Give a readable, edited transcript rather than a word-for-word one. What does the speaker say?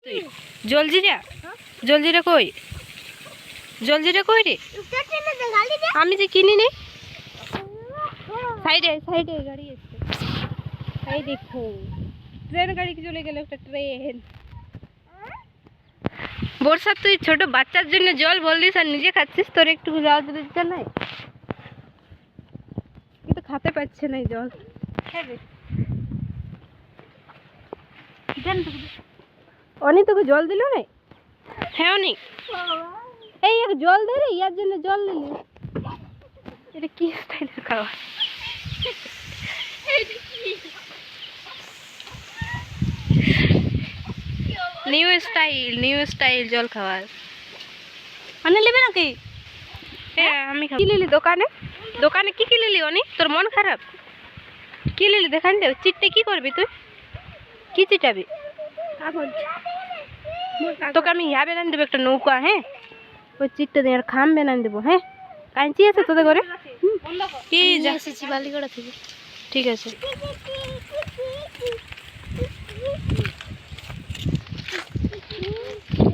তুই জলজিরা জলজিরা কই জলজিরা কই রে আমি যে কিনি নি সাইডে সাইডে গাড়ি আছে এই দেখো ট্রেন গাড়ি চলে গেল একটা ট্রেন বর্ষা তুই ছোট বাচ্চার জন্য জল ভল দিস আর নিজে খাচ্ছিস তোর একটু যাওয়া দিতে নাই কিন্তু খেতে পাচ্ছে না জল অনি তোকে জল দিল না হ্যাঁ অনি এই এক জল দে রে ইয়ার জন্য জল দিলি এটা কি স্টাইলের খাওয়া নিউ স্টাইল জল খাওয়ার মানে নেবে নাকি হ্যাঁ আমি কি নিলি দোকানে দোকানে কি কি নিলি অনি তোর মন খারাপ কি নিলি দেখান দে চিটটা কি করবি তুই কি চিটাবি তোকে আমি ইয়া বেনান দেবো একটা নৌকা হ্যাঁ ওই চিটটা দিয়ে আর খাম বেনান দেবো হ্যাঁ কাঁচি আছে তোদের ঘরে কি যা এসেছি বালিগড়া থেকে ঠিক আছে